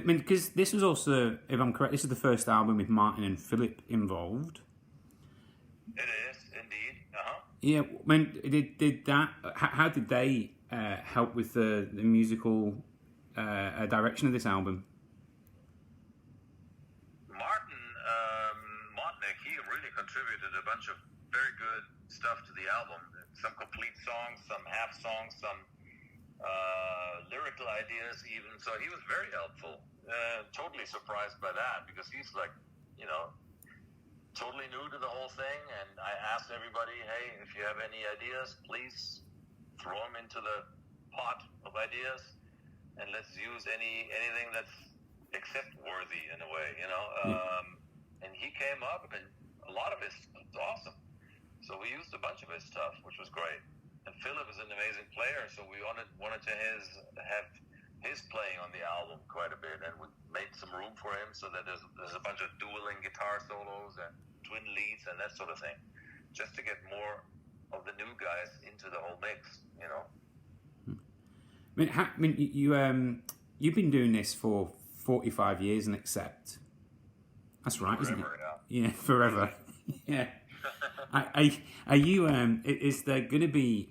I mean, because this was also, if I'm correct, this is the first album with Martin and Philip involved. It is indeed. Yeah, I mean, did that? How did they help with the musical direction of this album? Martin, he really contributed a bunch of very good stuff to the album. Some complete songs, some half songs, some lyrical ideas even. So he was very helpful. Totally surprised by that because he's like, totally new to the whole thing. And I asked everybody, hey, if you have any ideas, please throw them into the pot of ideas and let's use anything that's accept worthy in a way, and he came up and a lot of his was awesome. So we used a bunch of his stuff, which was great. And Philip is an amazing player, so we wanted to have his playing on the album quite a bit, and we made some room for him so that there's a bunch of dueling guitar solos and twin leads and that sort of thing, just to get more of the new guys into the whole mix, I mean, you've been doing this for 45 years and accept. That's right, forever, isn't it? Yeah, forever. Yeah. Are you? Is there going to be?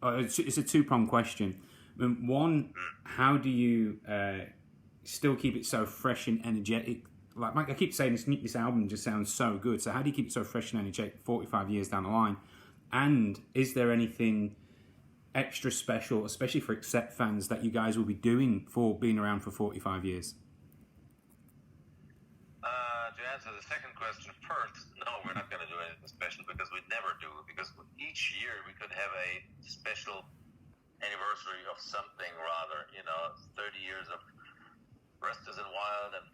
It's a two-pronged question. One, how do you still keep it so fresh and energetic? Like I keep saying, this album just sounds so good. So how do you keep it so fresh and energetic 45 years down the line? And is there anything extra special, especially for Accept fans, that you guys will be doing for being around for 45 years? To answer the second question first, no, we're not going to do anything special because we never do. Because each year we could have a special anniversary of something rather. 30 years of Rest Isn't Wild and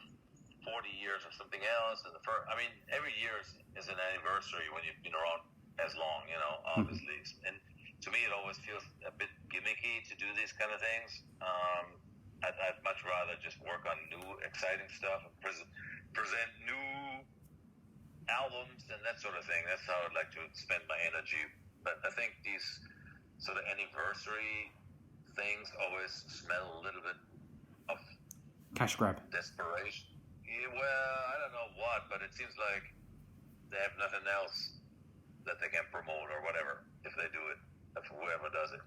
40 years of something else. And every year is an anniversary when you've been around as long, obviously. And to me, it always feels a bit gimmicky to do these kind of things. I'd much rather just work on new, exciting stuff and present new albums and that sort of thing. That's how I'd like to spend my energy. But I think these sort of anniversary things always smell a little bit of cash grab, desperation. Yeah, well, I don't know what, but it seems like they have nothing else that they can promote or whatever if they do it. If whoever does it,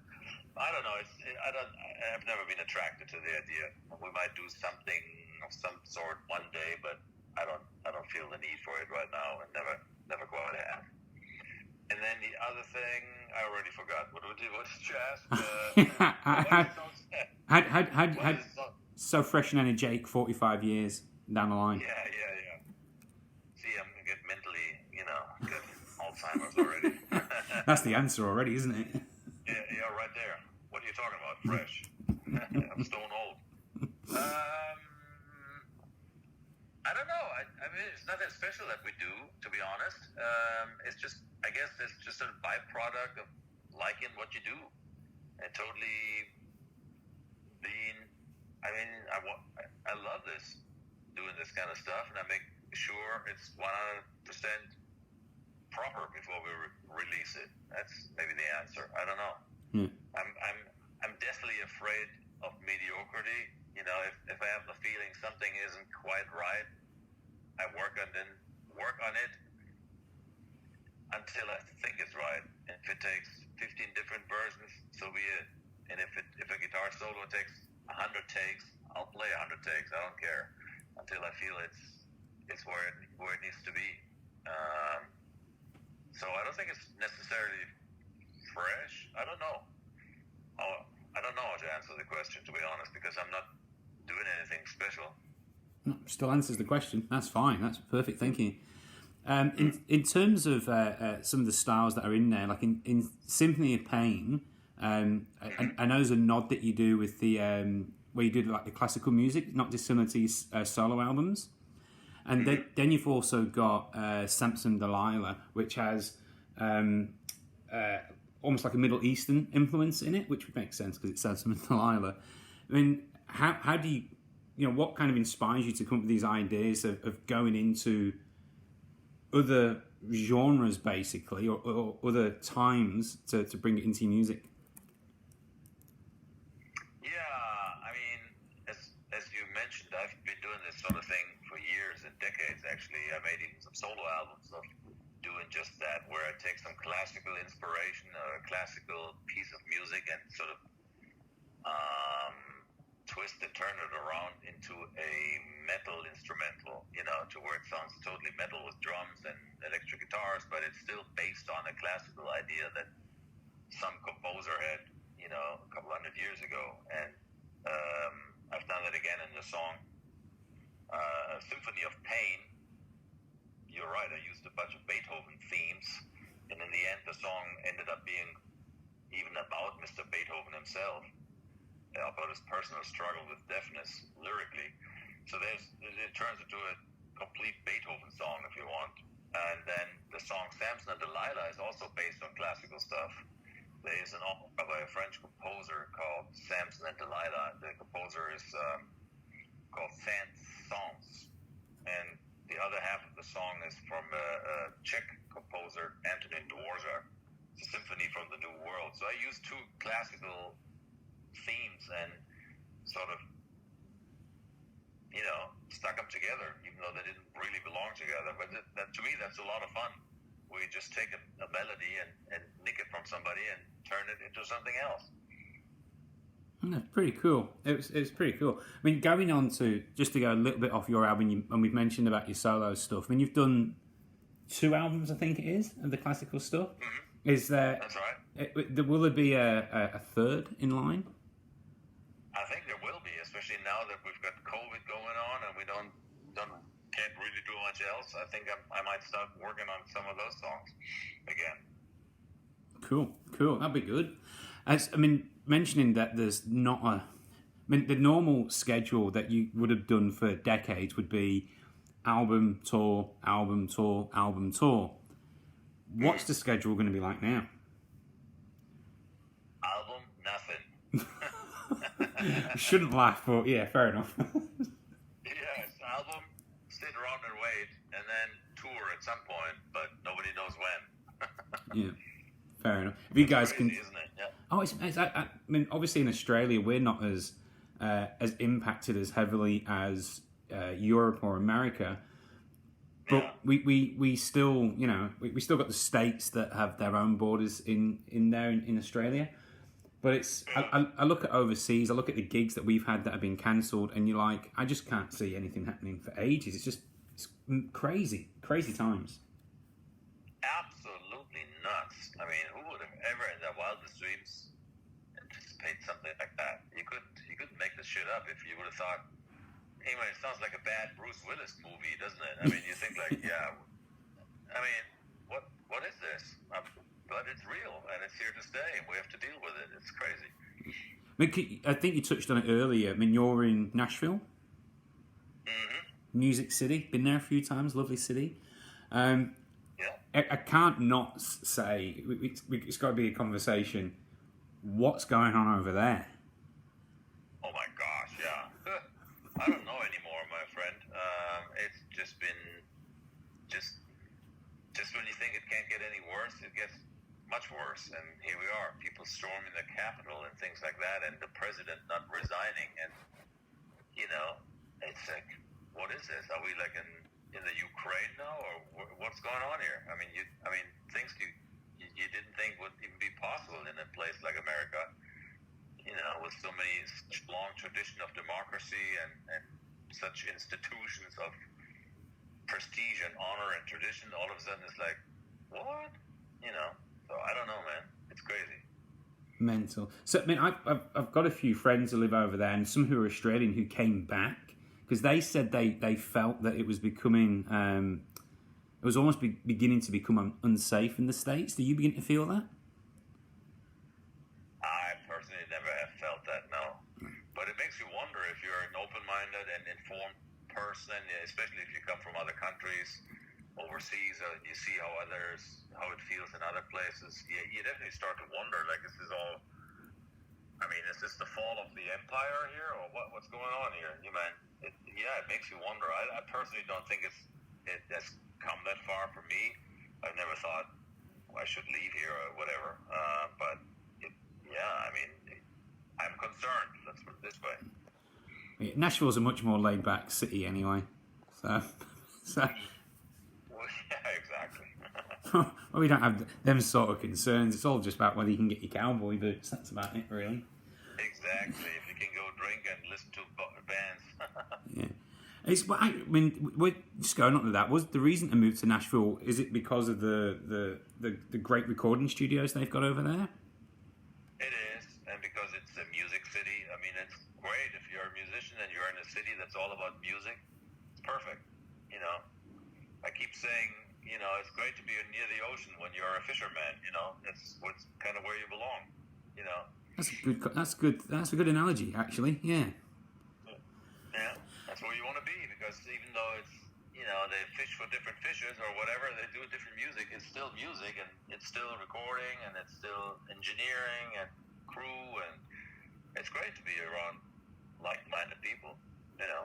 I don't know. I've never been attracted to the idea. We might do something of some sort one day, but I don't feel the need for it right now, and never quite have. And then the other thing, I already forgot. What did you ask? So fresh and energetic, 45 years down the line. Yeah. See, I'm gonna get mentally, get Alzheimer's already. That's the answer already, isn't it? Yeah, right there. What are you talking about? Fresh. I'm stone old. I don't know. I mean, it's nothing special that we do, to be honest. It's just, I guess, it's just a byproduct of liking what you do and totally being. I mean, I love this, doing this kind of stuff, and I make sure it's 100% proper before we release it. That's maybe the answer. I don't know. I'm definitely afraid of mediocrity. If I have the feeling something isn't quite right, I work on it until I think it's right. And if it takes 15 different versions, so be it. And if a guitar solo takes 100 takes, I'll play 100 takes. I don't care until I feel it's where it needs to be. So I don't think it's necessarily fresh. I don't know. I don't know how to answer the question, to be honest, because I'm not doing anything special. No, still answers the question. That's fine. That's perfect thinking. In terms of some of the styles that are in there, like in Symphony of Pain, I know there's a nod that you do with the where you do like the classical music, not dissimilar to solo albums. And then you've also got Samson Delilah, which has almost like a Middle Eastern influence in it, which makes sense because it's Samson Delilah. I mean, how do you what kind of inspires you to come up with these ideas of going into other genres, basically, or other times to bring it into your music? Yeah, I mean, as mentioned, I've been doing this sort of thing for years and decades, actually. I made even some solo albums of doing just that, where I take some classical inspiration or a classical piece of music and sort of twist it, turn it around into a metal instrumental, to where it sounds totally metal with drums and electric guitars, but it's still based on a classical idea that some composer had, a couple hundred years ago. And I've done that again in the song Symphony of Pain. You're right, I used a bunch of Beethoven themes, and in the end the song ended up being even about Mr. Beethoven himself, about his personal struggle with deafness lyrically. So it turns into a complete Beethoven song, if you want. And then the song Samson and Delilah is also based on classical stuff. There is an opera by a French composer called Samson and Delilah. The composer is called Saint-Saëns. And the other half of the song is from a Czech composer, Antonín Dvořák. It's a symphony from the New World. So I use two classical themes and sort of, stuck them together, even though they didn't really belong together. But that to me, that's a lot of fun. We just take a melody and nick it from somebody and turn it into something else. That's pretty cool. It was pretty cool. I mean, going on to, just to go a little bit off your album, and we've mentioned about your solo stuff. I mean, you've done 2 albums, I think it is, of the classical stuff. Mm-hmm. Is there? That's right. Will there be a third in line? I think there will be, especially now that we've got COVID going on and we can't really do much else. I think I might start working on some of those songs again. Cool. That'd be good. Mentioning that there's not the normal schedule that you would have done for decades would be album, tour, album, tour, album, tour. What's the schedule going to be like now? Album, nothing. Shouldn't laugh, but yeah, fair enough. Yes, album, sit around and wait, and then tour at some point, but nobody knows when. Yeah, fair enough. If you guys crazy, can, isn't it? Yeah. I mean, obviously in Australia we're not as impacted as heavily as Europe or America, but Yeah. we still, we still got the states that have their own borders in there in Australia. But it's I look at overseas, I look at the gigs that we've had that have been cancelled, and you're like, I just can't see anything happening for ages. It's crazy times. Absolutely nuts. I mean, who would have ever in their wildest dreams anticipate something like that? You couldn't make this shit up if you would have thought. Anyway, it sounds like a bad Bruce Willis movie, doesn't it? I mean, you think like, yeah. I mean, what is this? But it's real, and it's here to stay, and we have to deal with it. It's crazy. I think you touched on it earlier. I mean, you're in Nashville, Music City. Been there a few times. Lovely city. Yeah. I can't not say it's got to be a conversation. What's going on over there? Oh my gosh, yeah. I don't know anymore, my friend. It's just been just when you think it can't get any worse, it gets much worse. And here we are, people storming the Capitol and things like that, and the president not resigning. And it's like, what is this? Are we like in the Ukraine now, or what's going on here? I mean, things you didn't think would even be possible in a place like America. With so many long tradition of democracy and such institutions of prestige and honor and tradition, all of a sudden it's like, what? So I don't know, man. It's crazy. Mental. So, I mean, I've got a few friends who live over there, and some who are Australian who came back because they said they felt that it was becoming, it was almost beginning to become unsafe in the States. Do you begin to feel that? I personally never have felt that, no. But it makes you wonder if you're an open-minded and informed person, especially if you come from other countries, overseas, you see how it feels in other places. You definitely start to wonder, like, is this the fall of the empire here, or what's going on here? It makes you wonder. I personally don't think it has come that far for me. I've never thought I should leave here or whatever, but I'm concerned. Let's put it this way. Nashville's a much more laid back city anyway. So Well, yeah, exactly. well, we don't have them sort of concerns. It's all just about whether you can get your cowboy boots. That's about it, really. Exactly. If you can go drink and listen to bands. Yeah. I mean, we're just going on to that. Was the reason to move to Nashville? Is it because of the great recording studios they've got over there? It is, and because it's a music city. I mean, it's great if you're a musician and you're in a city that's all about music. It's perfect. You know, I keep saying, you know, it's great to be near the ocean when you're a fisherman. You know, it's kind of where you belong. You know. That's good. That's good. That's a good analogy, actually. Yeah. Yeah, that's where you want to be, because even though it's, you know, they fish for different fishes or whatever, they do different music. It's still music, and it's still recording, and it's still engineering and crew, and it's great to be around like-minded people. You know.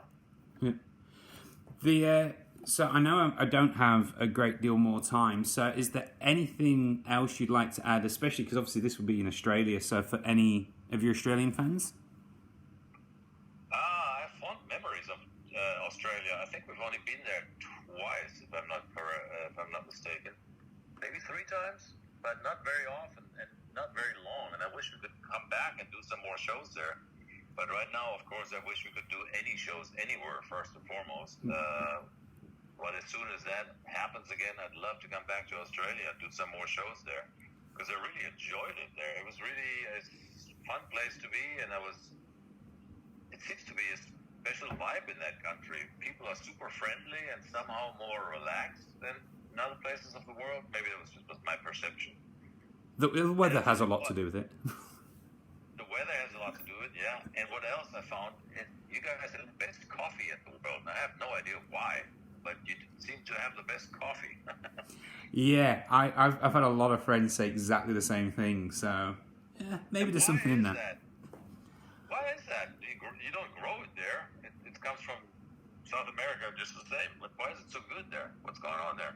Yeah. So I know I don't have a great deal more time. So is there anything else you'd like to add, especially because obviously this will be in Australia? So for any of your Australian fans? I have fond memories of Australia. I think we've only been there twice, if I'm not mistaken. Maybe 3 times, but not very often and not very long. And I wish we could come back and do some more shows there. But right now, of course, I wish we could do any shows anywhere, first and foremost. But as soon as that happens again, I'd love to come back to Australia and do some more shows there, because I really enjoyed it there. It was really a fun place to be, and it seems to be a special vibe in that country. People are super friendly and somehow more relaxed than in other places of the world. Maybe it was just my perception. The weather has a lot to do with it. The weather has a lot to do with it, yeah. And what else I found, you guys have the best coffee in the world, and I have no idea why, but you seem to have the best coffee. Yeah, I've had a lot of friends say exactly the same thing, so yeah, maybe there's something in that. Why is that? You don't grow it there. It comes from South America just the same. But why is it so good there? What's going on there?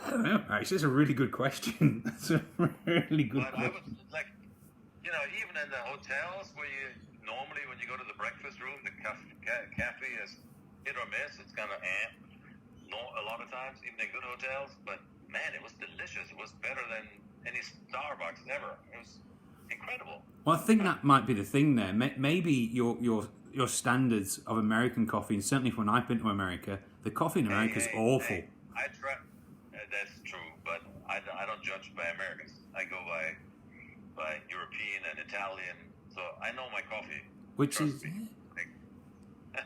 I don't know, actually, it's a really good question. That's a really good But question. I was like, you know, even in the hotels where normally when you go to the breakfast room, the cafe is hit or miss. It's kind of a lot of times, even in good hotels. But man, it was delicious. It was better than any Starbucks ever. It was incredible. Well, I think that might be the thing there. Maybe your standards of American coffee, and certainly when I've been to America, the coffee in America is awful. I try. That's true, but I don't judge by Americans. I go by European and Italian. So I know my coffee. Which Trust me.